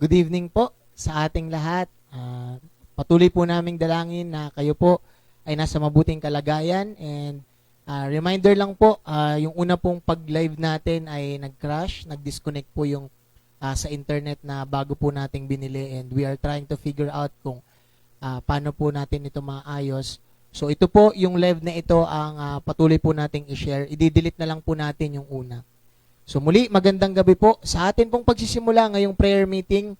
Good evening po sa ating lahat. Patuloy po naming dalangin na kayo po ay nasa mabuting kalagayan, and reminder lang po, yung una pong pag-live natin ay nag-crash, nag-disconnect po yung sa internet na bago po nating binili, and we are trying to figure out kung paano po natin ito maayos. So ito po yung live na ito ang patuloy po nating i-share. I-delete na lang po natin yung una. So muli, magandang gabi po. Sa atin pong pagsisimula ngayong prayer meeting,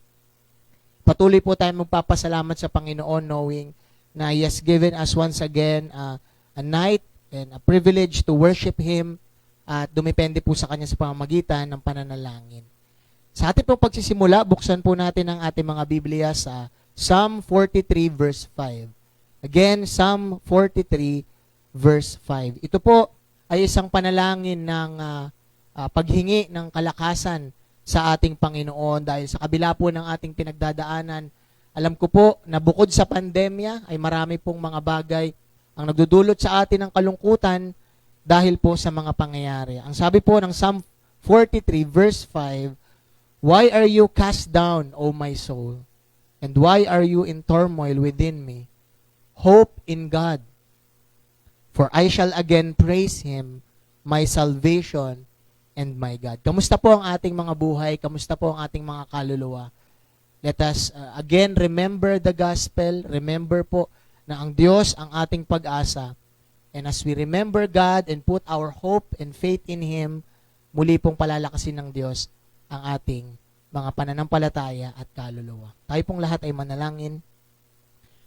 patuloy po tayo magpapasalamat sa Panginoon knowing na He has given us once again a night and a privilege to worship Him at dumepende po sa Kanya sa pamamagitan ng pananalangin. Sa atin pong pagsisimula, buksan po natin ang ating mga Biblia sa Psalm 43 verse 5. Again, Psalm 43 verse 5. Ito po ay isang panalangin ng paghingi ng kalakasan sa ating Panginoon dahil sa kabila po ng ating pinagdadaanan. Alam ko po na bukod sa pandemya ay marami pong mga bagay ang nagdudulot sa atin ng kalungkutan dahil po sa mga pangyayari. Ang sabi po ng Psalm 43 verse 5, "Why are you cast down, O my soul? And why are you in turmoil within me? Hope in God, for I shall again praise Him, my salvation and my God." Kamusta po ang ating mga buhay? Kamusta po ang ating mga kaluluwa? Let us again remember the gospel. Remember po na ang Diyos ang ating pag-asa. And as we remember God and put our hope and faith in Him, muli pong palalakasin ng Diyos ang ating mga pananampalataya at kaluluwa. Tayo pong lahat ay manalangin.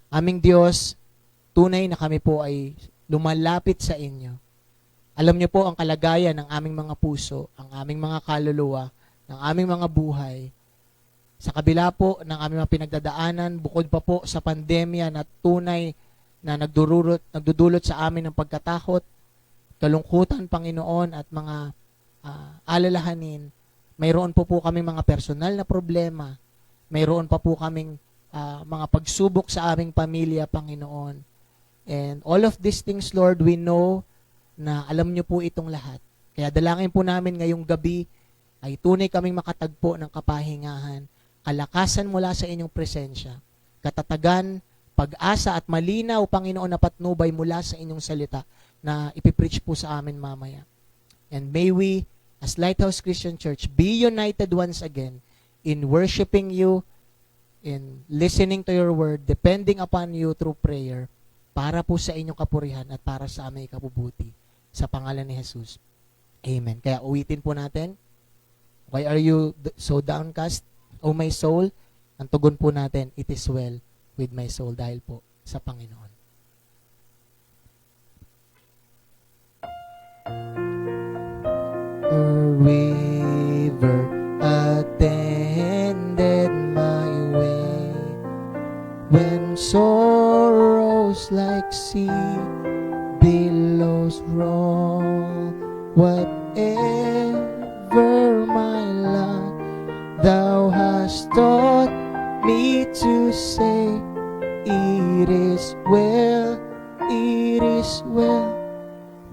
Aming Diyos, tunay na kami po ay lumalapit sa inyo. Alam niyo po ang kalagayan ng aming mga puso, ang aming mga kaluluwa, ng aming mga buhay. Sa kabila po ng aming mga pinagdadaanan, bukod pa po sa pandemya na tunay na nagdudulot sa amin ng pagkatakot, kalungkutan, Panginoon, at mga alalahanin, mayroon po kaming mga personal na problema, mayroon pa po kaming mga pagsubok sa aming pamilya, Panginoon. And all of these things, Lord, we know na alam niyo po itong lahat. Kaya dalangin po namin ngayong gabi ay tunay kaming makatagpo ng kapahingahan, kalakasan mula sa inyong presensya, katatagan, pag-asa at malinaw, Panginoon, na patnubay mula sa inyong salita na ipipreach po sa amin mamaya. And may we, as Lighthouse Christian Church, be united once again in worshiping you, in listening to your word, depending upon you through prayer, para po sa inyong kapurihan at para sa aming ikabubuti. Sa pangalan ni Jesus. Amen. Kaya uwitin po natin. Why are you so downcast, O my soul? Ang tugon po natin, it is well with my soul, dahil po sa Panginoon. A river attended my way when sorrows like sea billows roll. Whatever my lot, thou hast taught me to say, it is well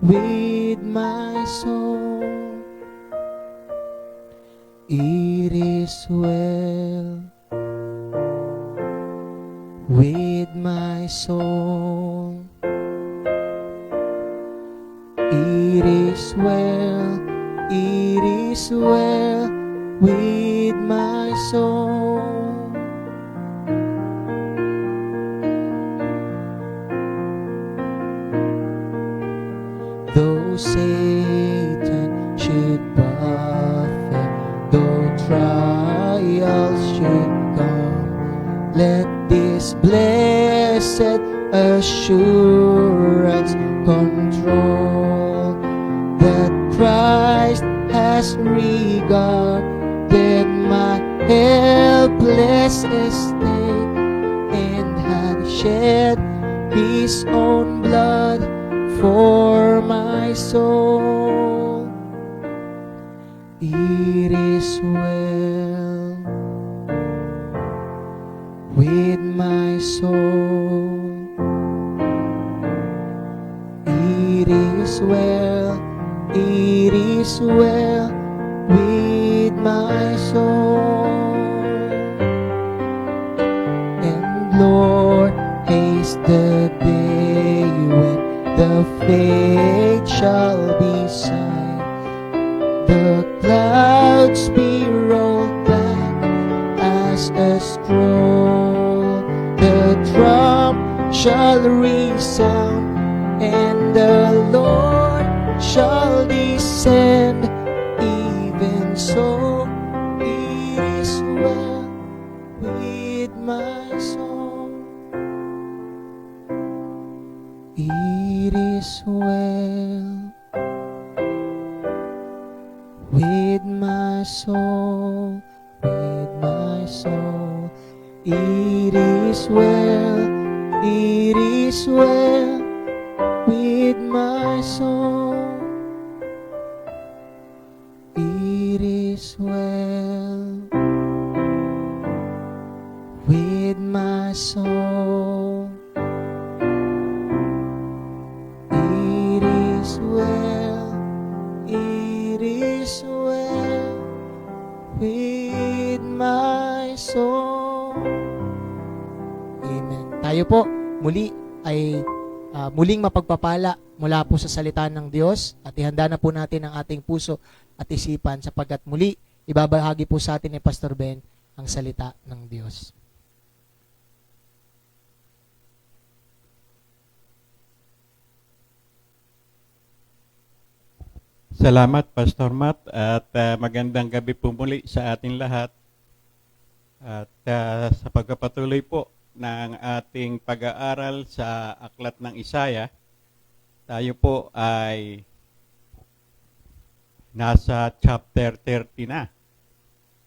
with my soul. It is well with my soul. It is well with my soul. Though Satan should buffet, though trials should come, let this blessed assurance control that Christ has regarded my helpless estate and had shed His own blood for my soul. It is well with my soul. It is well with my soul. is the day when the faith shall be signed, the clouds be rolled back as a scroll, the drum shall resound, and the Lord shall descend. Even so, it is well with my soul. It is well with my soul, with my soul. It is well, it is well with my soul. It is well with my soul. It is well, it is well with my soul. Amen. Tayo po muli ay muling mapagpapala mula po sa salita ng Diyos at ihanda na po natin ang ating puso at isipan sapagkat muli ibabahagi po sa atin ni Pastor Ben ang salita ng Diyos. Salamat, Pastor Matt, at magandang gabi po muli sa ating lahat. At sa pagpapatuloy po ng ating pag-aaral sa Aklat ng Isaya, tayo po ay nasa chapter 30 na.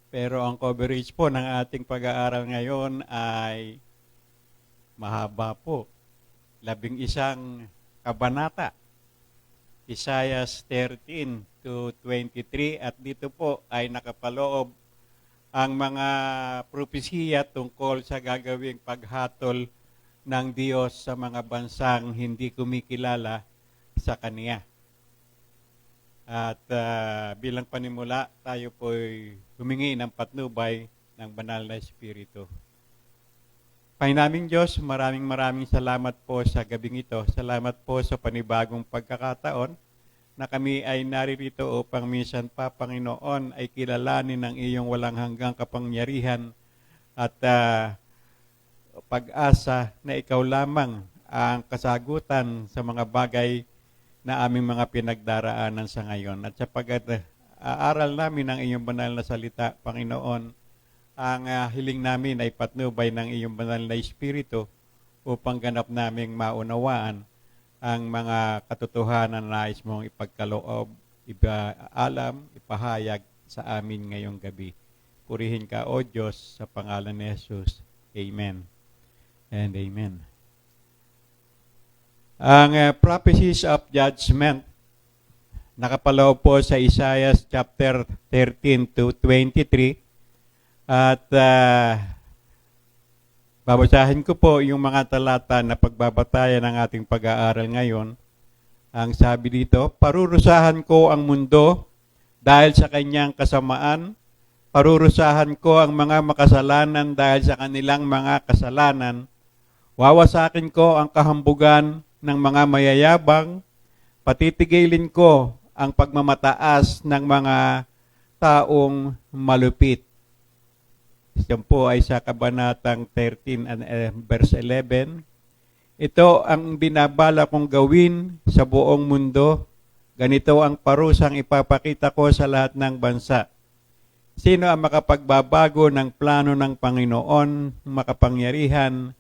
Pero ang coverage po ng ating pag-aaral ngayon ay mahaba po. 11 kabanata. Isaiah 13 to 23 at dito po ay nakapaloob ang mga propesiya tungkol sa gagawing paghatol ng Diyos sa mga bansang hindi kumikilala sa Kaniya. At bilang panimula, tayo po ay humingi ng patnubay ng Banal na Espiritu. Panginoon Diyos, maraming salamat po sa gabing ito. Salamat po sa panibagong pagkakataon na kami ay naririto upang minsan pa, Panginoon, ay kilalanin ng iyong walang hanggang kapangyarihan at pag-asa na ikaw lamang ang kasagutan sa mga bagay na aming mga pinagdaraanan sa ngayon. At sapagkat aaral namin ang iyong banal na salita, Panginoon, ang hiling namin ay patnubay ng iyong banal na Espiritu upang ganap naming maunawaan ang mga katotohanan na nais mong ipagkaloob, ipaalam, ipahayag sa amin ngayong gabi. Purihin ka, O Diyos, sa pangalan ni Jesus. Amen and amen. Ang prophecies of judgment nakapaloob po sa Isaiah chapter 13 to 23. At babasahin ko po yung mga talata na pagbabatayan ng ating pag-aaral ngayon. Ang sabi dito, parurusahan ko ang mundo dahil sa kanyang kasamaan. Parurusahan ko ang mga makasalanan dahil sa kanilang mga kasalanan. Wawasakin ko ang kahambugan ng mga mayayabang. Patitigilin ko ang pagmamataas ng mga taong malupit. Yan po ay sa kabanatang 13 and verse 11. Ito ang binabala kong gawin sa buong mundo. Ganito ang parusang ipapakita ko sa lahat ng bansa. Sino ang makapagbabago ng plano ng Panginoon, makapangyarihan?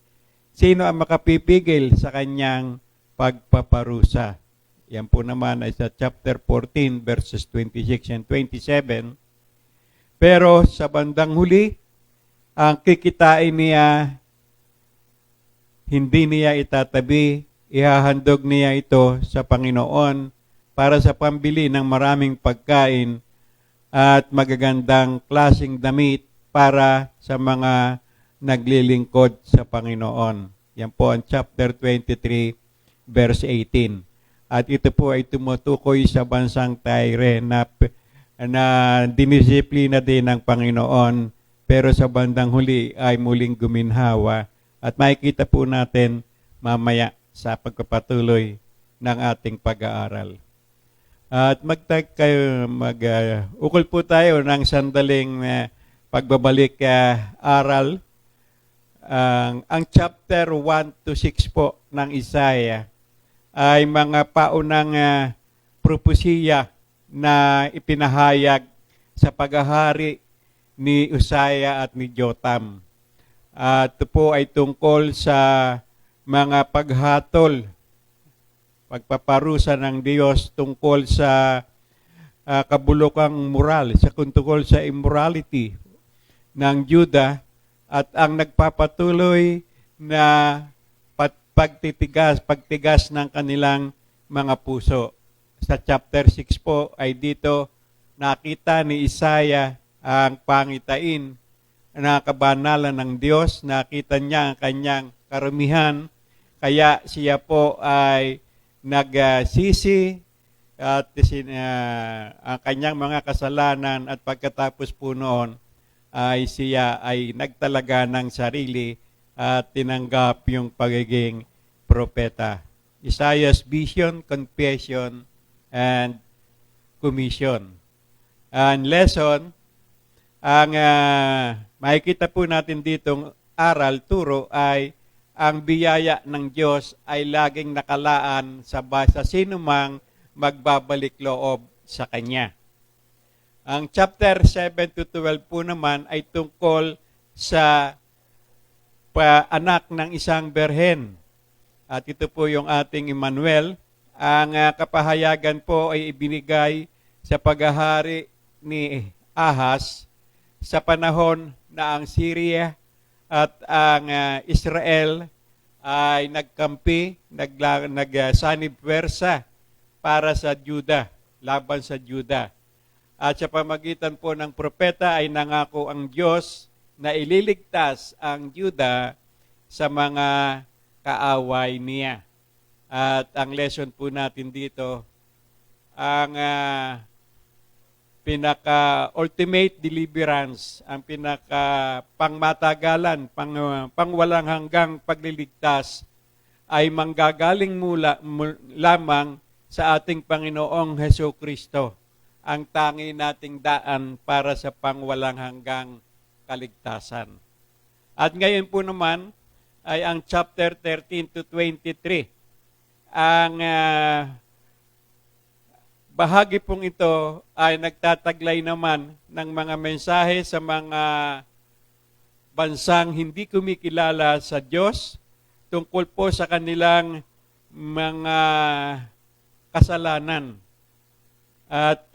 Sino ang makapipigil sa kanyang pagpaparusa? Yan po naman ay sa chapter 14 verses 26 and 27. Pero sa bandang huli, ang kikitain niya, hindi niya itatabi, ihahandog niya ito sa Panginoon para sa pambili ng maraming pagkain at magagandang klaseng damit para sa mga naglilingkod sa Panginoon. Yan po ang chapter 23, verse 18. At ito po ay tumutukoy sa bansang Tyre na dinisiplina din ng Panginoon, pero sa bandang huli ay muling guminhawa. At makikita po natin mamaya sa pagpapatuloy ng ating pag-aaral. At ukol po tayo ng sandaling pagbabalik aral. Ang chapter 1 to 6 po ng Isaiah ay mga paunang propesiya na ipinahayag sa paghahari ni Uzziah at ni Jotham. At ito po ay tungkol sa mga paghatol, pagpaparusa ng Diyos tungkol sa kabulukang moral, sa tungkol sa immorality ng Juda at ang nagpapatuloy na pagtigas ng kanilang mga puso. Sa chapter 6 po ay dito nakita ni Isaiah ang pangitain na kabanalan ng Diyos, nakita niya ang kanyang karumihan, kaya siya po ay nagsisi at ang kanyang mga kasalanan at pagkatapos po noon ay siya ay nagtalaga ng sarili at tinanggap yung pagiging propeta. Isaiah's vision, confession, and commission. And lesson, ang makikita po natin ditong aral, turo ay ang biyaya ng Diyos ay laging nakalaan sa sino mang magbabalik loob sa Kanya. Ang chapter 7 to 12 po naman ay tungkol sa anak ng isang berhen. At ito po yung ating Emmanuel. Ang kapahayagan po ay ibinigay sa paghahari ni Ahaz sa panahon na ang Syria at ang Israel ay nagkampi, nagsanib pwersa para sa Juda, laban sa Juda. At sa pamagitan po ng propeta ay nangako ang Diyos na ililigtas ang Juda sa mga kaaway niya. At ang lesson po natin dito, ang pinaka-ultimate deliverance, ang pinaka-pangmatagalan, pangwalang hanggang pagliligtas ay manggagaling lamang sa ating Panginoong Hesukristo, ang tangi nating daan para sa pangwalang hanggang kaligtasan. At ngayon po naman ay ang chapter 13 to 23. Ang bahagi pong ito ay nagtataglay naman ng mga mensahe sa mga bansang hindi kumikilala sa Diyos tungkol po sa kanilang mga kasalanan. At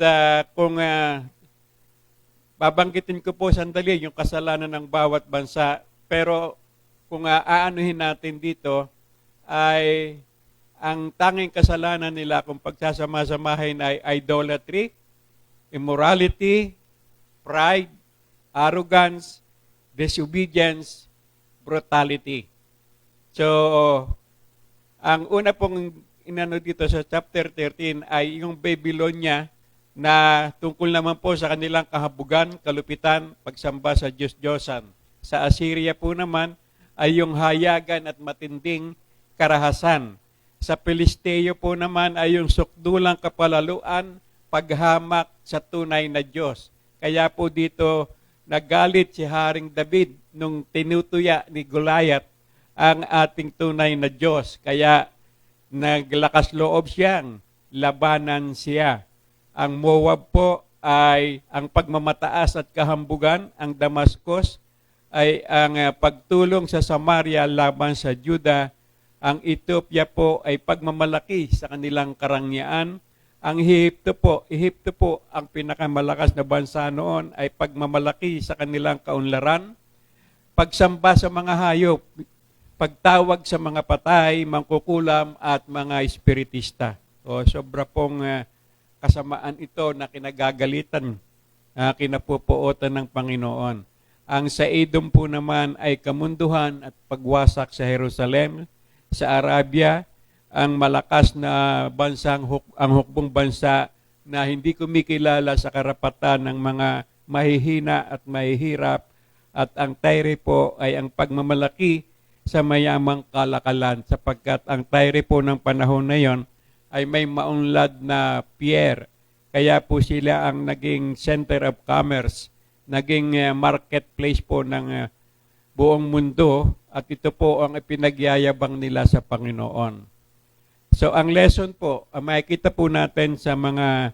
kung babanggitin ko po sandali yung kasalanan ng bawat bansa, pero kung aanuhin natin dito ay ang tanging kasalanan nila kung pagsasama-samahin ay idolatry, immorality, pride, arrogance, disobedience, brutality. So, ang una pong inano dito sa chapter 13 ay yung Babylonia na tungkol naman po sa kanilang kahabugan, kalupitan, pagsamba sa Diyos-Diyosan. Sa Assyria po naman ay yung hayagan at matinding karahasan. Sa Pilisteo po naman ay yung sukdulang kapalaluan, paghamak sa tunay na Diyos. Kaya po dito nagalit si Haring David nung tinutuya ni Goliath ang ating tunay na Diyos. Kaya naglakas loob siyang labanan siya. Ang Moab po ay ang pagmamataas at kahambugan, ang Damascus ay ang pagtulong sa Samaria laban sa Juda. Ang Ethiopia po ay pagmamalaki sa kanilang karangyaan. Ang Ehipto po ang pinakamalakas na bansa noon ay pagmamalaki sa kanilang kaunlaran. Pagsamba sa mga hayop, pagtawag sa mga patay, mangkukulam at mga espiritista. O sobra pong kasamaan ito na kinagagalitan, kinapupuotan ng Panginoon. Ang sa Edom po naman ay kamunduhan at pagwasak sa Jerusalem. Sa Arabia, ang malakas na bansang ang hukbong bansa na hindi kumikilala sa karapatan ng mga mahihina at mahihirap. At ang Tyre po ay ang pagmamalaki sa mayamang kalakalan sapagkat ang Tyre po ng panahon na yon ay may maunlad na pier. Kaya po sila ang naging center of commerce, naging marketplace po ng buong mundo at ito po ang ipinagyayabang nila sa Panginoon. So ang lesson po, makikita po natin sa mga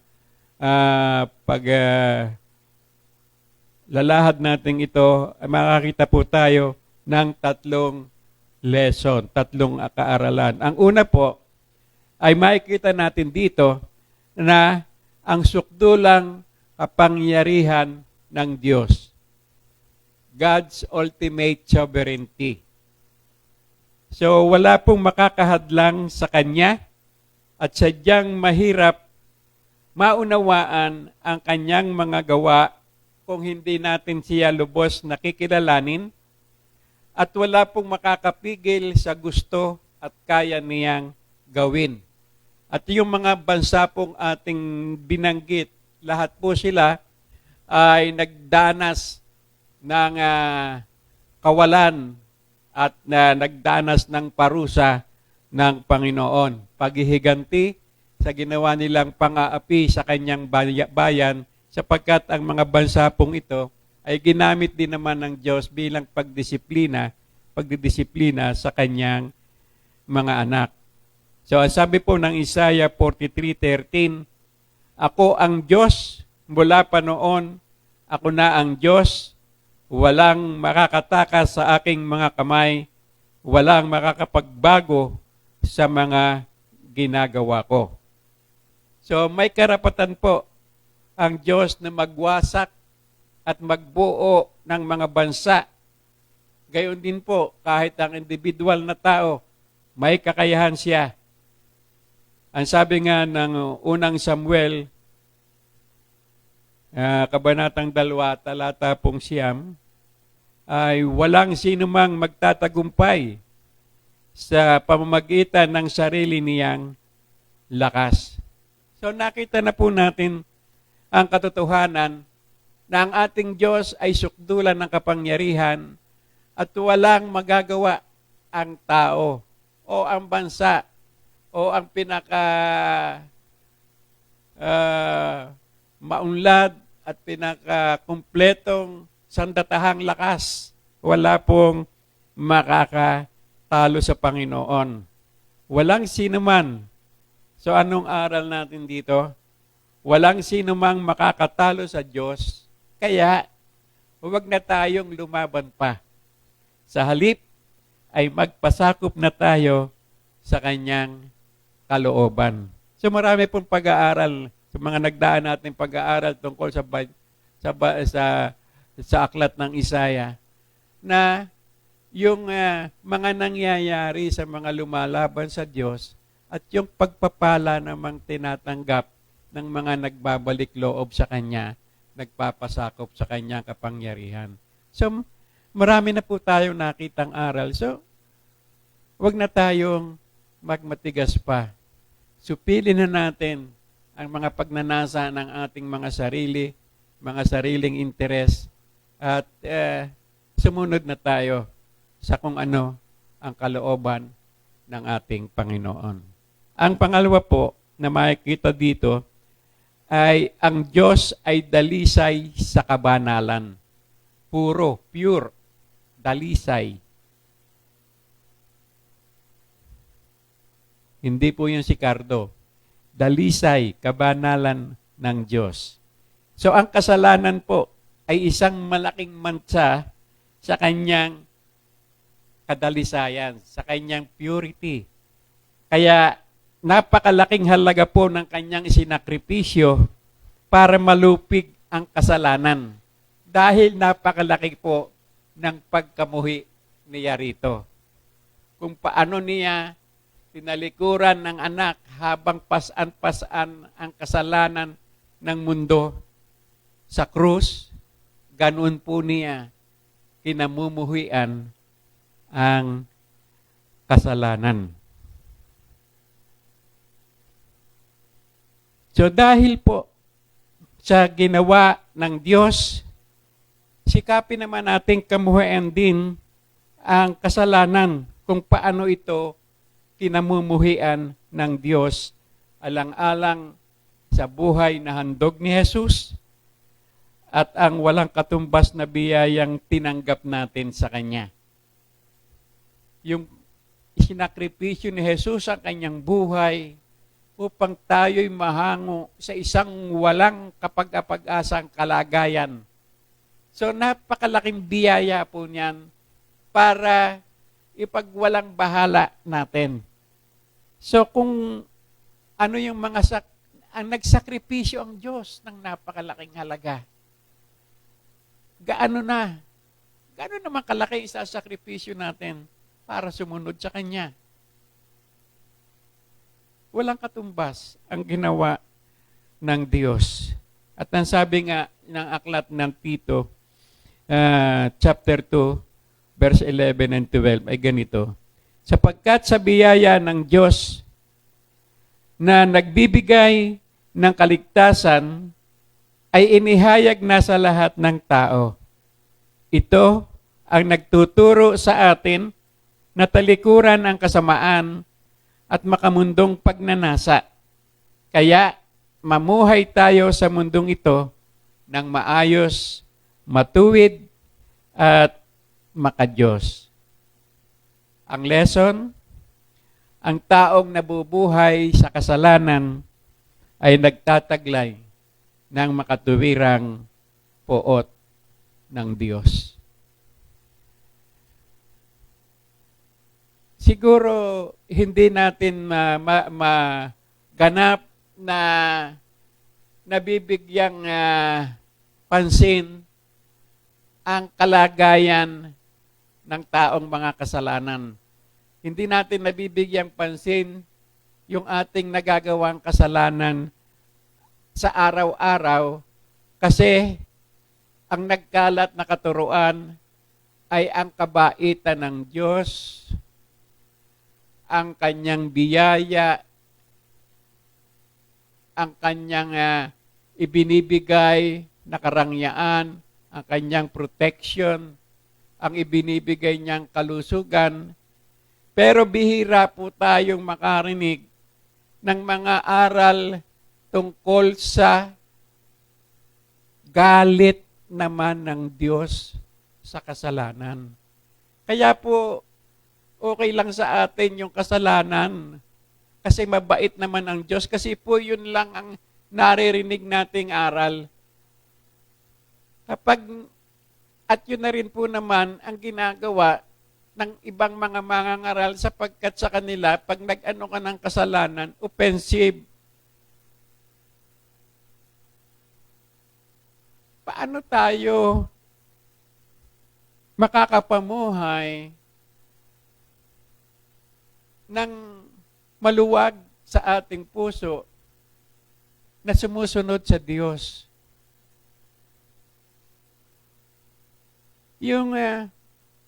lalahad natin ito, makakita po tayo ng tatlong lesson, tatlong kaaralan. Ang una po ay makikita natin dito na ang sukdulang kapangyarihan ng Diyos. God's ultimate sovereignty. So wala pong makakahadlang sa Kanya at sadyang mahirap maunawaan ang Kanyang mga gawa kung hindi natin siya lubos nakikilalanin at wala pong makakapigil sa gusto at kaya niyang gawin. At yung mga bansa pong ating binanggit, lahat po sila ay nagdanas ng kawalan at nagdanas ng parusa ng Panginoon. Paghihiganti sa ginawa nilang pang-aapi sa kanyang bayan sapagkat ang mga bansa pong ito ay ginamit din naman ng Diyos bilang pagdisiplina sa kanyang mga anak. So, ang sabi po ng Isaiah 43:13, ako ang Diyos mula pa noon, ako na ang Diyos, walang makakatakas sa aking mga kamay, walang makakapagbago sa mga ginagawa ko. So, may karapatan po ang Diyos na magwasak at magbuo ng mga bansa. Gayon din po, kahit ang individual na tao, may kakayahan siya. Ang sabi nga ng unang Samuel, kabanatang 2, talata 9, ay walang sinumang magtatagumpay sa pamamagitan ng sarili niyang lakas. So nakita na po natin ang katotohanan na ang ating Diyos ay sukdulan ng kapangyarihan at walang magagawa ang tao o ang bansa o ang maunlad at pinaka-kumpletong sandatahang lakas. Wala pong makakatalo sa Panginoon. Walang sino man. So anong aral natin dito? Walang sino mang makakatalo sa Diyos. Kaya, huwag na tayong lumaban pa. Sa halip, ay magpasakop na tayo sa kanyang kalooban. So marami pong pag-aaral, sa mga nagdaan natin pag-aaral tungkol sa aklat ng Isaiah, na yung mga nangyayari sa mga lumalaban sa Diyos at yung pagpapala namang tinatanggap ng mga nagbabalik loob sa Kanya, nagpapasakop sa Kanyang kapangyarihan. So, marami na po tayong nakitang aral. So, wag na tayong magmatigas pa. Supilin na natin ang mga pagnanasa ng ating mga sariling interes, at sumunod na tayo sa kung ano ang kalooban ng ating Panginoon. Ang pangalawa po na makikita dito ay ang Diyos ay dalisay sa kabanalan. Pure, dalisay. Hindi po yung si Cardo. Dalisay, kabanalan ng Diyos. So ang kasalanan po ay isang malaking mansa sa kanyang kadalisayan, sa kanyang purity. Kaya napakalaking halaga po ng kanyang isinakripisyo para malupig ang kasalanan. Dahil napakalaki po ng pagkamuhi niya rito. Kung paano niya tinalikuran ng anak habang pasan-pasan ang kasalanan ng mundo sa krus, ganoon po niya kinamumuhian ang kasalanan. So dahil po sa ginawa ng Diyos, sikapin naman natin kamuhian din ang kasalanan, kung paano ito kinamumuhian ng Diyos, alang-alang sa buhay na handog ni Jesus at ang walang katumbas na biyayang tinanggap natin sa Kanya. Yung isinakripisyo ni Jesus ang kanyang buhay upang tayo'y mahango sa isang walang kapag-apag-asang kalagayan. So napakalaking biyaya po niyan para ipagwalang bahala natin. So kung ano yung ang nagsakripisyo ang Diyos ng napakalaking halaga. Gaano naman kalaki isasakripisyo natin para sumunod sa Kanya. Walang katumbas ang ginawa ng Diyos. At ang sabi nga ng aklat ng Tito, chapter 2, verse 11 and 12 ay ganito, sapagkat sa biyaya ng Diyos na nagbibigay ng kaligtasan ay inihayag na sa lahat ng tao. Ito ang nagtuturo sa atin na talikuran ang kasamaan at makamundong pagnanasa. Kaya mamuhay tayo sa mundong ito ng maayos, matuwid at makadiyos. Ang lesson, ang taong nabubuhay sa kasalanan ay nagtataglay ng makatuwirang poot ng Diyos. Siguro hindi natin maganap na nabibigyang pansin ang kalagayan ng taong mga kasalanan. Hindi natin nabibigyang pansin yung ating nagagawang kasalanan sa araw-araw kasi ang nagkalat na katuruan ay ang kabaitan ng Diyos, ang kanyang biyaya, ang kanyang ibinibigay na karangyaan, ang kanyang protection, ang ibinibigay niyang kalusugan. Pero bihira po tayong makarinig ng mga aral tungkol sa galit naman ng Diyos sa kasalanan. Kaya po, okay lang sa atin yung kasalanan kasi mabait naman ang Diyos kasi po yun lang ang naririnig nating aral. At yun na rin po naman ang ginagawa ng ibang mga mangangaral sapagkat sa kanila, pag nag-ano ka ng kasalanan, offensive. Paano tayo makakapamuhay ng maluwag sa ating puso na sumusunod sa Diyos? Yung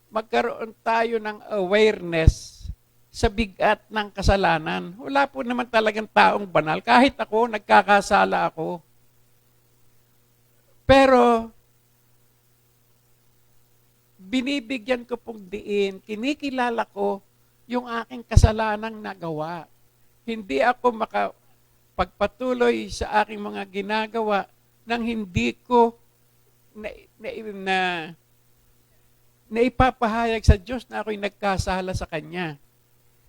magkaroon tayo ng awareness sa bigat ng kasalanan. Wala po naman talagang taong banal. Kahit ako, nagkakasala ako. Pero, binibigyan ko pong diin, kinikilala ko yung aking kasalanang nagawa. Hindi ako makapagpatuloy sa aking mga ginagawa nang hindi ko na ipapahayag sa Diyos na ako'y nagkasala sa Kanya.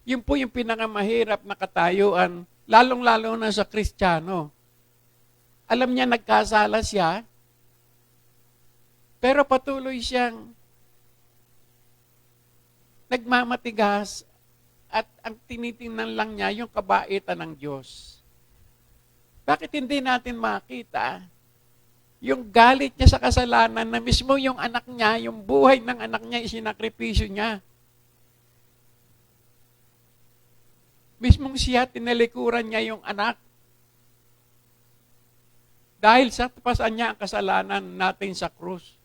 Yun po yung pinakamahirap na katayuan, lalong-lalo na sa Kristiyano. Alam niya nagkasala siya, pero patuloy siyang nagmamatigas at ang tinitingnan lang niya yung kabaitan ng Diyos. Bakit hindi natin makita yung galit niya sa kasalanan na mismo yung anak niya, yung buhay ng anak niya, isinakripisyo niya. Mismong siya, tinalikuran niya yung anak. Dahil sa tapasan niya ang kasalanan natin sa krus.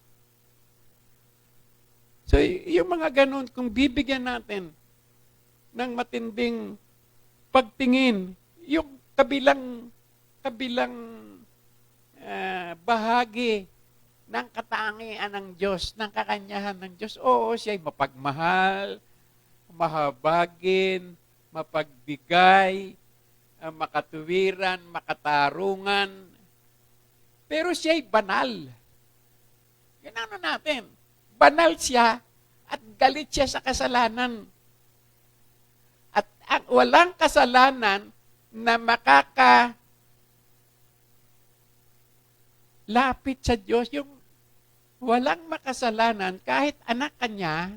So, yung mga ganun, kung bibigyan natin ng matinding pagtingin, yung kabilang bahagi ng katangian ng Diyos, ng kakanyahan ng Diyos. Oo, siya'y mapagmahal, mahabagin, mapagbigay, makatuwiran, makatarungan. Pero siya'y banal. Yan ano natin. Banal siya at galit siya sa kasalanan. At ang walang kasalanan na lapit sa Diyos, yung walang makasalanan, kahit anak ka niya,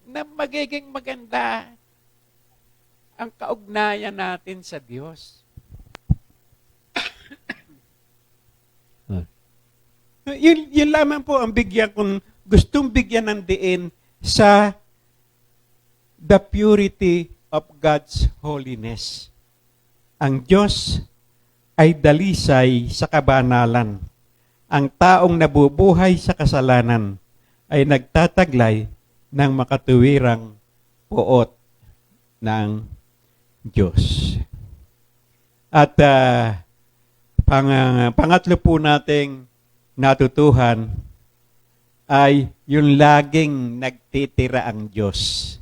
na magiging maganda ang kaugnayan natin sa Diyos. Yun lamang po ang gustong bigyan ng diin sa the purity of God's holiness. Ang Diyos ay dalisay sa kabanalan. Ang taong nabubuhay sa kasalanan ay nagtataglay ng makatuwirang puot ng Diyos. At pangatlo po nating natutuhan ay yung laging nagtitira ang Diyos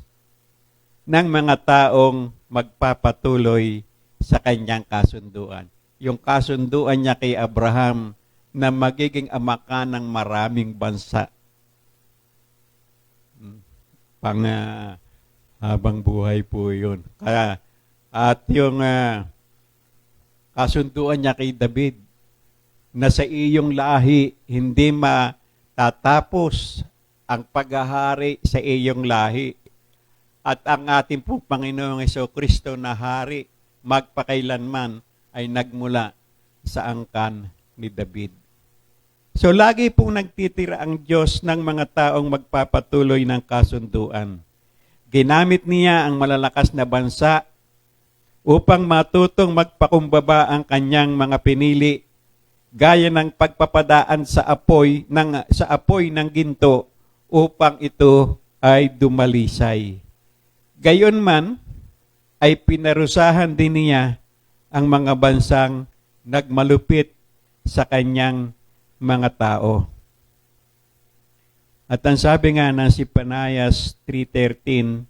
ng mga taong magpapatuloy sa kanyang kasunduan. Yung kasunduan niya kay Abraham na magiging ama ka ng maraming bansa. Habang buhay po yun. At yung kasunduan niya kay David na sa iyong lahi hindi matatapos ang paghahari sa iyong lahi. At ang ating pong Panginoong Jesucristo na hari magpakailanman ay nagmula sa angkan ni David. So lagi pong nagtitira ang Diyos ng mga taong magpapatuloy ng kasunduan. Ginamit niya ang malalakas na bansa upang matutong magpakumbaba ang kanyang mga pinili, gaya ng pagpapadaan sa apoy ng ginto upang ito ay dumalisay. Gayunman ay pinarusahan din niya ang mga bansang nagmalupit sa kanyang mga tao. At ang sabi nga ng si Panayas 3:13,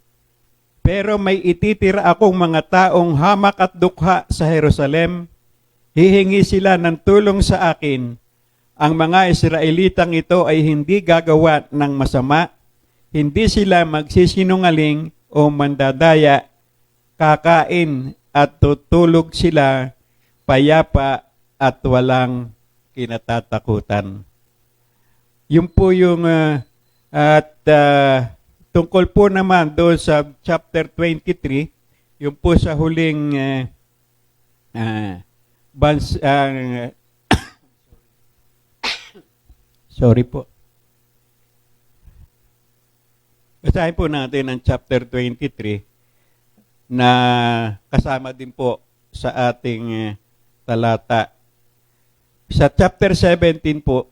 pero may ititira akong mga taong hamak at dukha sa Jerusalem, hihingi sila ng tulong sa akin. Ang mga Israelitang ito ay hindi gagawa ng masama, hindi sila magsisinungaling o mandadaya, kakain at tutulog sila payapa at walang kinatatakutan. Yun po yung tungkol po naman doon sa chapter 23, yung po sa huling sorry po. Basahin po natin ang chapter 23 na kasama din po sa ating talata. Sa chapter 17 po,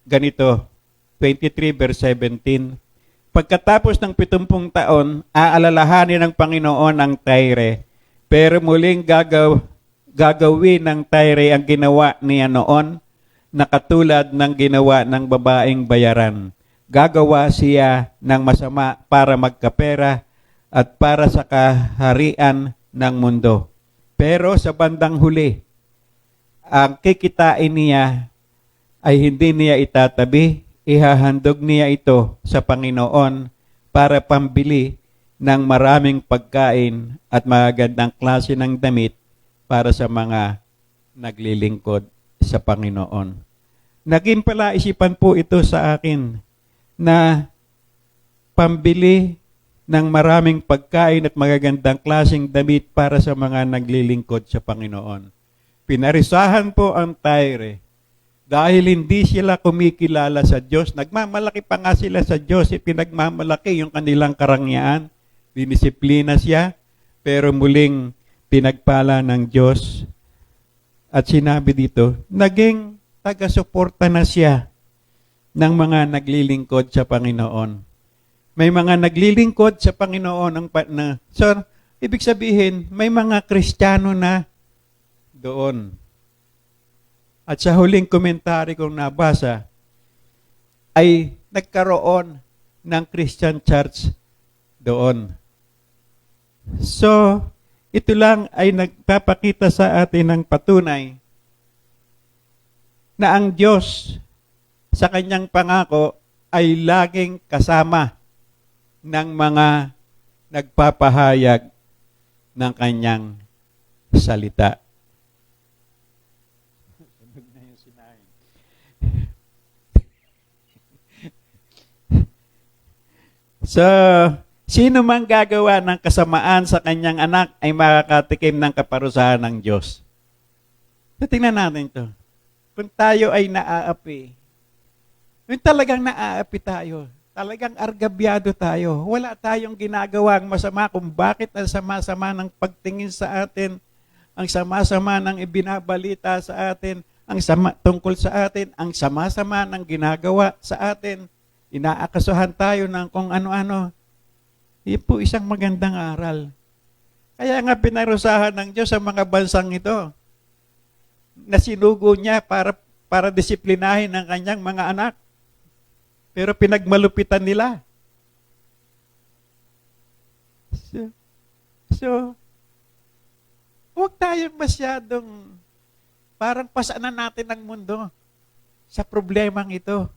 ganito, 23 verse 17, pagkatapos ng 70 taon, aalalahanin ng Panginoon ang Tyre, pero muling gagawin ng Tyre ang ginawa niya noon, na katulad ng ginawa ng babaeng bayaran. Gagawa siya ng masama para magkapera at para sa kaharian ng mundo. Pero sa bandang huli, ang kikitain niya ay hindi niya itatabi, ihahandog niya ito sa Panginoon para pambili ng maraming pagkain at magagandang klase ng damit para sa mga naglilingkod sa Panginoon. Naging palaisipan po ito sa akin na pambili ng maraming pagkain at magagandang klaseng damit para sa mga naglilingkod sa Panginoon. Pinarisahan po ang Tyre dahil hindi sila kumikilala sa Diyos. Nagmamalaki pa nga sila sa Diyos, pinagmamalaki yung kanilang karangyaan. Dinisiplina siya, pero muling pinagpala ng Diyos. At sinabi dito, naging taga-suporta na siya ng mga naglilingkod sa Panginoon. May mga naglilingkod sa Panginoon. So, ibig sabihin, may mga Kristiyano na doon. At sa huling komentary kong nabasa, ay nagkaroon ng Christian church doon. So, ito lang ay nagpapakita sa atin ng patunay na ang Diyos sa kanyang pangako ay laging kasama ng mga nagpapahayag ng kanyang salita. So, sino mang gagawa ng kasamaan sa kanyang anak ay makakatikim ng kaparusahan ng Diyos. So, tingnan natin ito. Kung tayo ay naaapi, kung talagang naaapi tayo, talagang argabyado tayo, wala tayong ginagawang masama kung bakit ang sama-sama ng pagtingin sa atin, ang sama-sama ng ibinabalita sa atin, ang sama tungkol sa atin, ang sama-sama ng ginagawa sa atin, inaakasuhan tayo ng kung ano-ano. Iyon po isang magandang aral. Kaya nga pinarusahan ng Diyos ang mga bansang ito na sinugo niya para disiplinahin ang kanyang mga anak. Pero pinagmalupitan nila. So huwag tayong masyadong parang pasanan natin ang mundo sa problemang ito.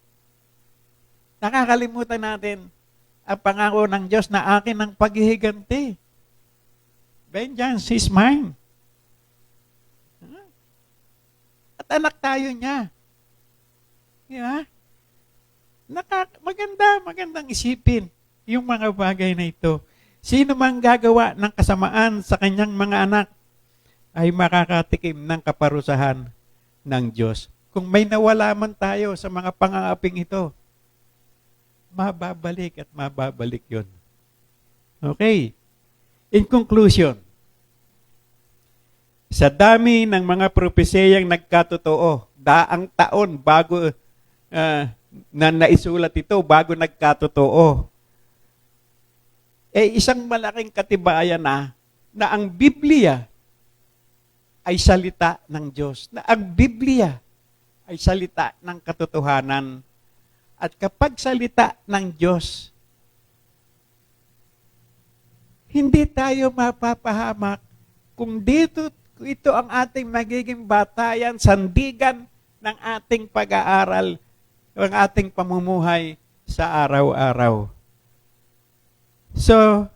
Nakakalimutan natin ang pangako ng Diyos na akin ang paghihiganti. Vengeance is mine. At anak tayo niya. Di ba? Magandang isipin yung mga bagay na ito. Sino mang gagawa ng kasamaan sa kanyang mga anak ay makakatikim ng kaparusahan ng Diyos. Kung may nawala man tayo sa mga pangangaping ito, mababalik at mababalik yun. Okay. In conclusion, sa dami ng mga propesiyang nagkatotoo, daang taon bago na naisulat ito, bago nagkatotoo, isang malaking katibayan na ang Biblia ay salita ng Diyos. Na ang Biblia ay salita ng katotohanan. At kapag salita ng Diyos, hindi tayo mapapahamak kung ito ang ating magiging batayan, sandigan ng ating pag-aaral, ang ating pamumuhay sa araw-araw. So,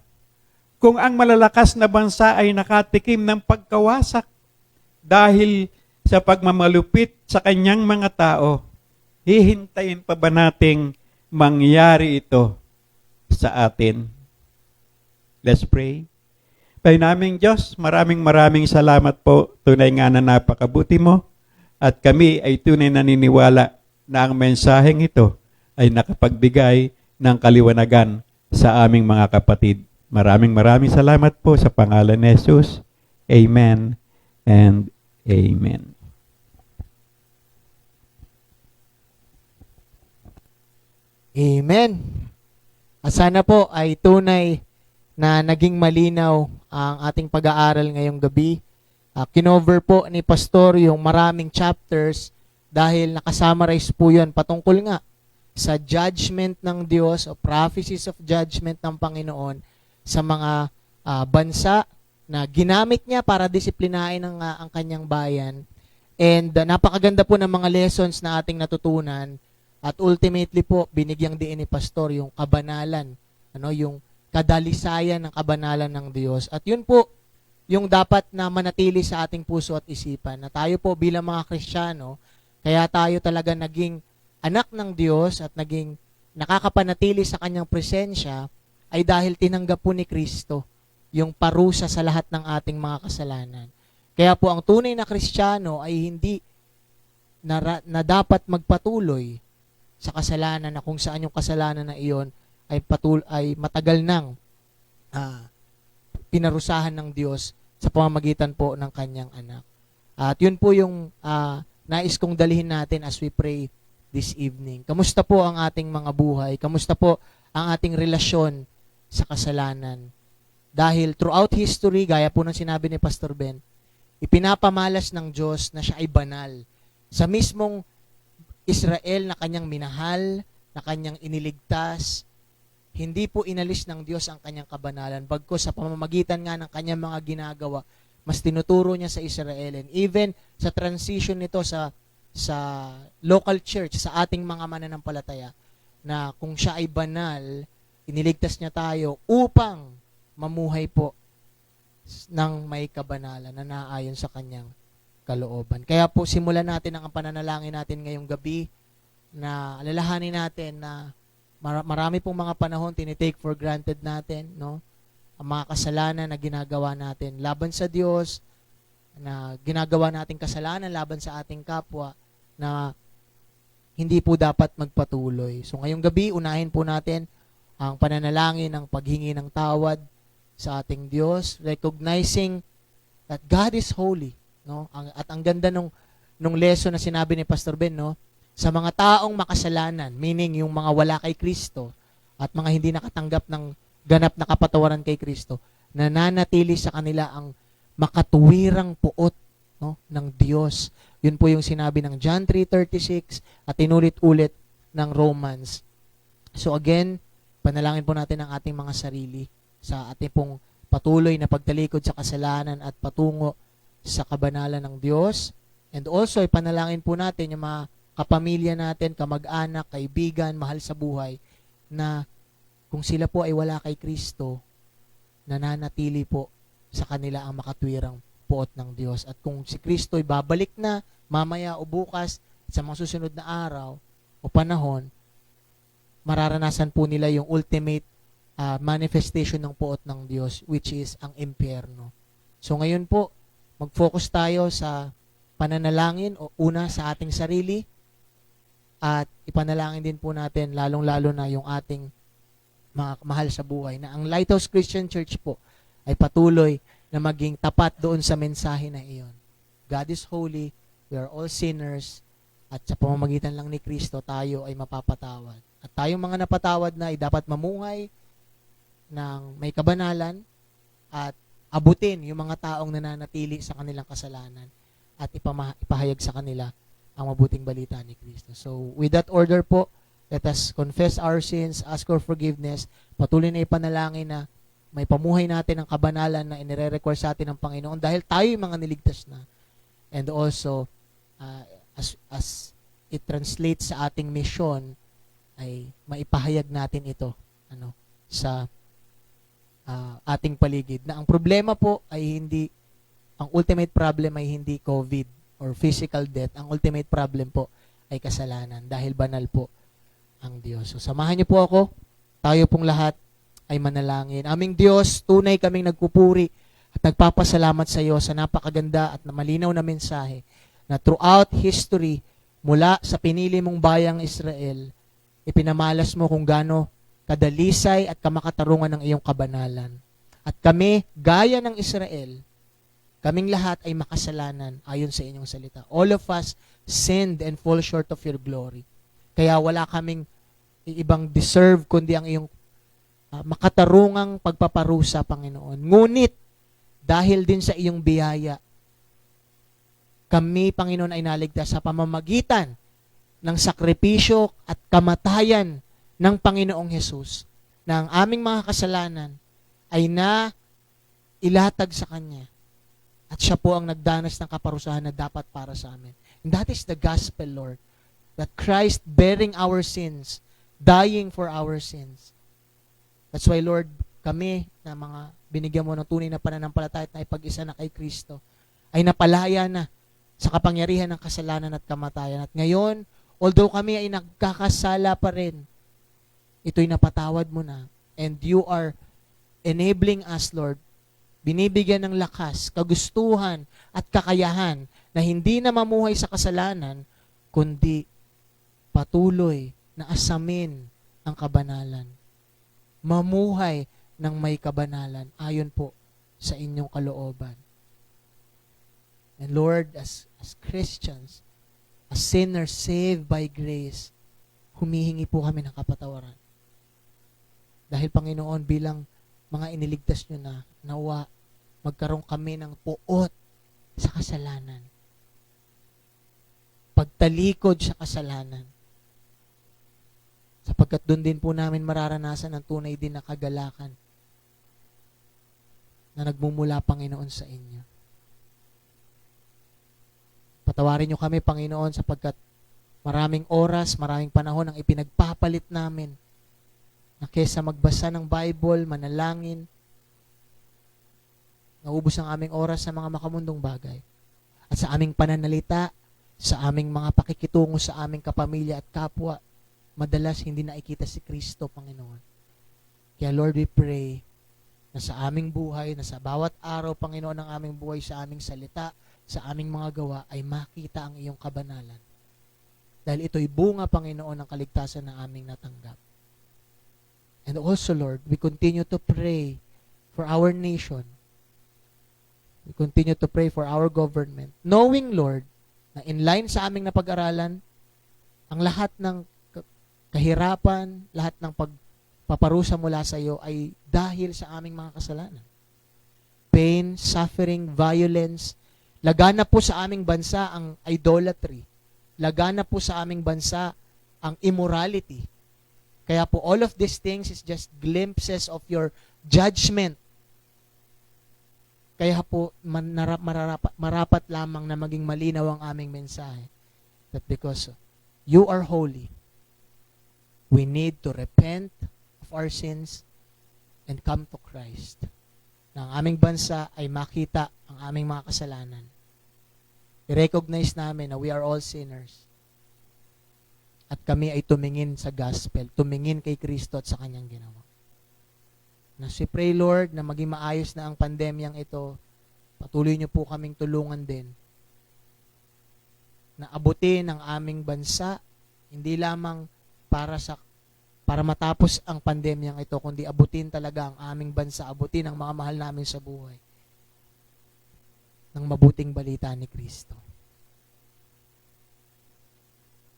kung ang malalakas na bansa ay nakatikim ng pagkawasak dahil sa pagmamalupit sa kanyang mga tao, hihintayin pa ba nating mangyari ito sa atin? Let's pray. Pay naming Diyos, maraming salamat po. Tunay nga na napakabuti mo. At kami ay tunay naniniwala na ang mensaheng ito ay nakapagbigay ng kaliwanagan sa aming mga kapatid. Maraming salamat po sa pangalan ni Jesus. Amen and amen. Amen. Sana po ay tunay na naging malinaw ang ating pag-aaral ngayong gabi. Kinover po ni Pastor yung maraming chapters dahil nakasummarize po yun patungkol nga sa judgment ng Diyos o prophecies of judgment ng Panginoon sa mga bansa na ginamit niya para disiplinahin ang kanyang bayan. And napakaganda po ng mga lessons na ating natutunan. At ultimately po, binigyang diin ni Pastor yung kabanalan, yung kadalisayan ng kabanalan ng Diyos. At yun po, yung dapat na manatili sa ating puso at isipan, na tayo po bilang mga Kristiyano, kaya tayo talaga naging anak ng Diyos at naging nakakapanatili sa kanyang presensya, ay dahil tinanggap po ni Kristo yung parusa sa lahat ng ating mga kasalanan. Kaya po, ang tunay na Kristiyano ay hindi na dapat magpatuloy sa kasalanan na kung saan yung kasalanan na iyon ay matagal nang pinarusahan ng Diyos sa pamamagitan po ng kanyang anak. At yun po yung nais kong dalhin natin as we pray this evening. Kamusta po ang ating mga buhay? Kamusta po ang ating relasyon sa kasalanan? Dahil throughout history, gaya po ng sinabi ni Pastor Ben, ipinapamalas ng Diyos na siya ay banal. Sa mismong Israel na kanyang minahal, na kanyang iniligtas, hindi po inalis ng Diyos ang kanyang kabanalan. Bagkus sa pamamagitan nga ng kanyang mga ginagawa, mas tinuturo niya sa Israel. And even sa transition nito sa local church, sa ating mga mananampalataya, na kung siya ay banal, iniligtas niya tayo upang mamuhay po ng may kabanalan na naayon sa kanyang kalooban. Kaya po simulan natin ang pananalangin natin ngayong gabi na alalahanin natin na marami pong mga panahon tinitake for granted natin, no? Ang mga kasalanan na ginagawa natin laban sa Diyos, na ginagawa nating kasalanan laban sa ating kapwa, na hindi po dapat magpatuloy. So ngayong gabi, unahin po natin ang pananalangin ng paghingi ng tawad sa ating Diyos, recognizing that God is holy, no? At ang ganda nung lesson na sinabi ni Pastor Ben, no? Sa mga taong makasalanan, meaning yung mga wala kay Kristo at mga hindi nakatanggap ng ganap na kapatawaran kay Kristo, nananatili sa kanila ang makatuwirang puot, no, ng Diyos. Yun po yung sinabi ng John 3:36 at inulit-ulit ng Romans. So again, panalangin po natin ang ating mga sarili sa ating pong patuloy na pagtalikod sa kasalanan at patungo sa kabanalan ng Diyos. And also, ipanalangin po natin yung mga kapamilya natin, kamag-anak, kaibigan, mahal sa buhay, na kung sila po ay wala kay Kristo, nananatili po sa kanila ang makatwirang puot ng Diyos. At kung si Kristo ay babalik na mamaya o bukas sa mga susunod na araw o panahon, mararanasan po nila yung ultimate manifestation ng puot ng Diyos, which is ang impyerno. So ngayon po, mag-focus tayo sa pananalangin o una sa ating sarili, at ipanalangin din po natin lalong-lalo na yung ating mga mahal sa buhay, na ang Lighthouse Christian Church po ay patuloy na maging tapat doon sa mensahe na iyon. God is holy, we are all sinners, at sa pamamagitan lang ni Kristo tayo ay mapapatawad. At tayong mga napatawad na ay dapat mamuhay ng may kabanalan at abutin yung mga taong nananatili sa kanilang kasalanan at ipahayag sa kanila ang mabuting balita ni Kristo. So, with that order po, let us confess our sins, ask for forgiveness, patuloy na ipanalangin na may pamuhay natin ang kabanalan na inire-require sa atin ng Panginoon dahil tayo yung mga niligtas na. And also, as it translates sa ating mission, ay maipahayag natin ito sa ating paligid. Na ang problema po ay hindi, ang ultimate problem ay hindi COVID or physical death. Ang ultimate problem po ay kasalanan dahil banal po ang Diyos. So samahan niyo po ako, tayo pong lahat ay manalangin. Aming Diyos, tunay kaming nagpupuri at nagpapasalamat sa iyo sa napakaganda at malinaw na mensahe na throughout history, mula sa pinili mong bayang Israel, ipinamalas mo kung gaano kadalisay at kamakatarungan ng iyong kabanalan. At kami, gaya ng Israel, kaming lahat ay makasalanan ayon sa inyong salita. All of us sinned and fall short of your glory. Kaya wala kaming ibang deserve kundi ang iyong makatarungang pagpaparusa, Panginoon. Ngunit, dahil din sa iyong biyaya, kami, Panginoon, ay naligtas sa pamamagitan ng sakripisyo at kamatayan ng Panginoong Hesus, na ang aming mga kasalanan ay na ilatag sa Kanya. At siya po ang nagdanas ng kaparusahan na dapat para sa amin. And that is the gospel, Lord. That Christ bearing our sins, dying for our sins. That's why, Lord, kami na mga binigyan mo ng tunay na pananampalataya at naipag-isa na kay Kristo, ay napalaya na sa kapangyarihan ng kasalanan at kamatayan. At ngayon, although kami ay nagkakasala pa rin, ito'y napatawad mo na. And you are enabling us, Lord, binibigyan ng lakas, kagustuhan, at kakayahan na hindi na mamuhay sa kasalanan, kundi patuloy na asamin ang kabanalan. Mamuhay ng may kabanalan ayon po sa inyong kalooban. And Lord, as Christians, as sinners saved by grace, humihingi po kami ng kapatawaran. Dahil Panginoon, bilang mga iniligtas nyo na, nawa, magkaroon kami ng puot sa kasalanan. pagtalikod sa kasalanan. Sapagkat doon din po namin mararanasan ang tunay din na kagalakan na nagmumula, Panginoon, sa inyo. Patawarin niyo kami, Panginoon, sapagkat maraming oras, maraming panahon ang ipinagpapalit namin na kesa magbasa ng Bible, manalangin, naubos ang aming oras sa mga makamundong bagay. At sa aming pananalita, sa aming mga pakikitungo sa aming kapamilya at kapwa, madalas hindi nakikita si Kristo, Panginoon. Kaya Lord, we pray na sa aming buhay, na sa bawat araw, Panginoon, ng aming buhay, sa aming salita, sa aming mga gawa, ay makita ang iyong kabanalan. Dahil ito'y bunga, Panginoon, ng kaligtasan na aming natanggap. And also, Lord, we continue to pray for our nation. We continue to pray for our government. Knowing, Lord, na in line sa aming napag-aralan, ang lahat ng kahirapan, lahat ng pagpaparusa mula sa iyo ay dahil sa aming mga kasalanan. Pain, suffering, violence. Lagana po sa aming bansa ang idolatry. Lagana po sa aming bansa ang immorality. Kaya po all of these things is just glimpses of your judgment. Kaya po marapat lamang na maging malinaw ang aming mensahe. That because you are holy, we need to repent of our sins and come to Christ. Na ang aming bansa ay makita ang aming mga kasalanan. I-recognize namin na we are all sinners. At kami ay tumingin sa gospel, tumingin kay Kristo at sa kanyang ginawa. Na si pray, Lord, na maging maayos na ang pandemyang ito, patuloy niyo po kaming tulungan din na abutin ang aming bansa, hindi lamang para matapos ang pandemyang ito, kundi abutin talaga ang aming bansa, abutin ang mga mahal namin sa buhay ng mabuting balita ni Kristo.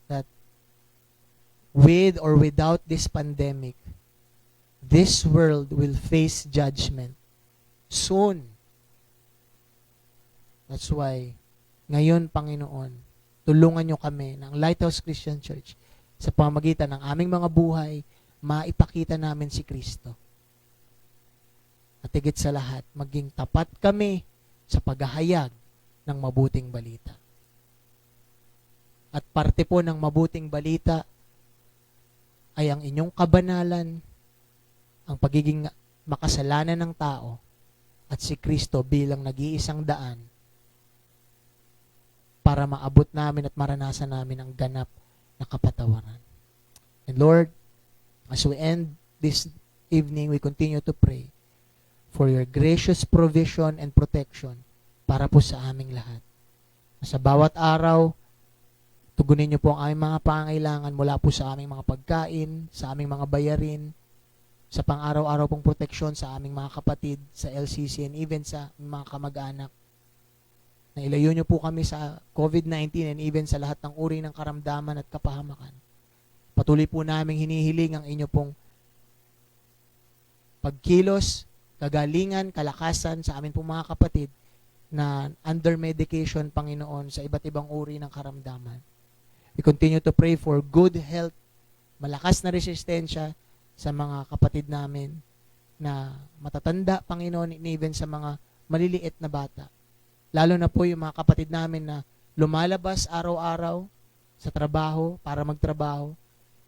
That with or without this pandemic, this world will face judgment soon. That's why, ngayon, Panginoon, tulungan niyo kami ng Lighthouse Christian Church sa pamamagitan ng aming mga buhay, maipakita namin si Kristo. At higit sa lahat, maging tapat kami sa paghahayag ng mabuting balita. At parte po ng mabuting balita ay ang inyong kabanalan, ang pagiging makasalanan ng tao, at si Kristo bilang nag-iisang daan para maabot namin at maranasan namin ang ganap na kapatawaran. And Lord, as we end this evening, we continue to pray for your gracious provision and protection para po sa aming lahat. Sa bawat araw, tugunin niyo po ang aming mga pangailangan mula po sa aming mga pagkain, sa aming mga bayarin, sa pang-araw-araw pong proteksyon sa aming mga kapatid, sa LCC, and even sa mga kamag-anak. Na ilayo niyo po kami sa COVID-19 and even sa lahat ng uri ng karamdaman at kapahamakan. Patuloy po namin hinihiling ang inyo pong pagkilos, kagalingan, kalakasan sa amin pong mga kapatid na under medication, Panginoon, sa iba't ibang uri ng karamdaman. We continue to pray for good health, malakas na resistensya sa mga kapatid namin na matatanda, Panginoon, and even sa mga maliliit na bata. Lalo na po yung mga kapatid namin na lumalabas araw-araw sa trabaho para magtrabaho.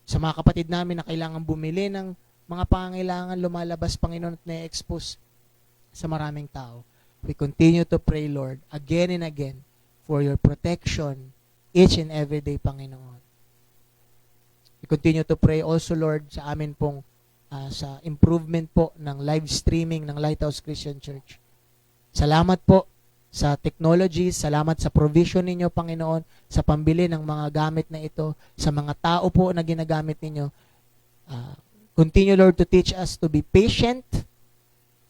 Sa mga kapatid namin na kailangan bumili ng mga pangangailangan, lumalabas, Panginoon, at na-expose sa maraming tao. We continue to pray, Lord, again and again for your protection each and every day, Panginoon. We continue to pray also, Lord, sa amin pong sa improvement po ng live streaming ng Lighthouse Christian Church. Salamat po sa technology, salamat sa provision ninyo, Panginoon, sa pambili ng mga gamit na ito, sa mga tao po na ginagamit ninyo. Continue, Lord, to teach us to be patient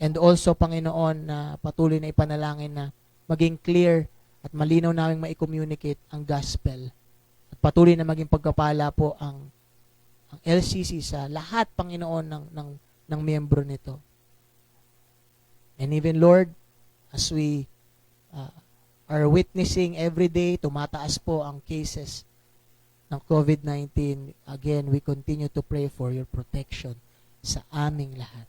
and also, Panginoon, na patuloy na ipanalangin na maging clear at malinaw naming ma-communicate ang gospel. At patuloy na maging pagkapala po ang LCC sa lahat, Panginoon, ng miyembro nito. And even, Lord, as we are witnessing every day, tumataas po ang cases ng COVID-19. Again, we continue to pray for your protection sa aming lahat.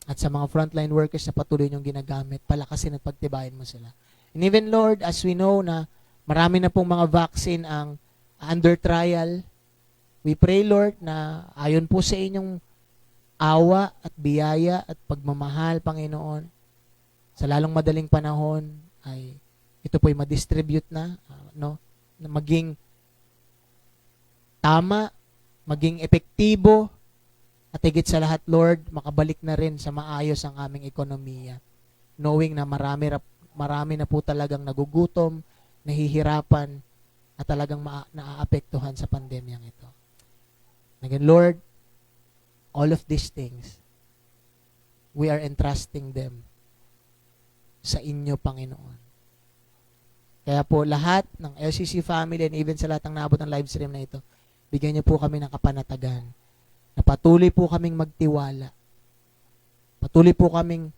At sa mga frontline workers na patuloy niyong ginagamit, palakasin at pagtibayin mo sila. And even, Lord, as we know na marami na pong mga vaccine ang under trial, we pray, Lord, na ayon po sa inyong awa at biyaya at pagmamahal, Panginoon, sa lalong madaling panahon ay ito po'y ma-distribute na, no? Na maging tama, maging epektibo, at higit sa lahat, Lord, makabalik na rin sa maayos ang aming ekonomiya. Knowing na marami na po talagang nagugutom, nahihirapan, at talagang naaapektuhan sa pandemyang ito. Again, Lord, all of these things, we are entrusting them sa inyo, Panginoon. Kaya po lahat ng LCC family and even sa lahat ng naabot ng live stream na ito, bigyan niyo po kami ng kapanatagan na patuloy po kaming magtiwala. Patuloy po kaming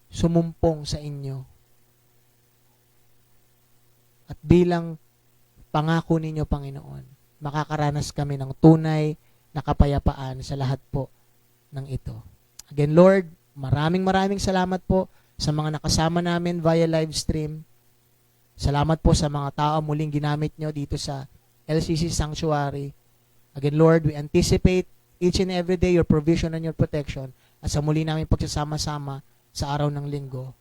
sumumpong sa inyo. At bilang pangako ninyo, Panginoon, makakaranas kami ng tunay na kapayapaan sa lahat po ng ito. Again, Lord, maraming salamat po sa mga nakasama namin via live stream. Salamat po sa mga tao muling ginamit nyo dito sa LCC Sanctuary. Again, Lord, we anticipate each and every day your provision and your protection at sa muli namin pagsasama-sama sa araw ng linggo.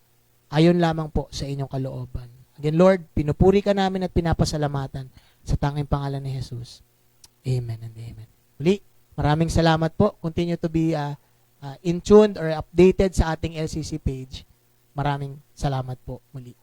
Ayon lamang po sa inyong kalooban. Again, Lord, pinupuri ka namin at pinapasalamatan sa tanging pangalan ni Jesus. Amen and amen. Muli, maraming salamat po. Continue to be in tuned or updated sa ating LCC page. Maraming salamat po muli.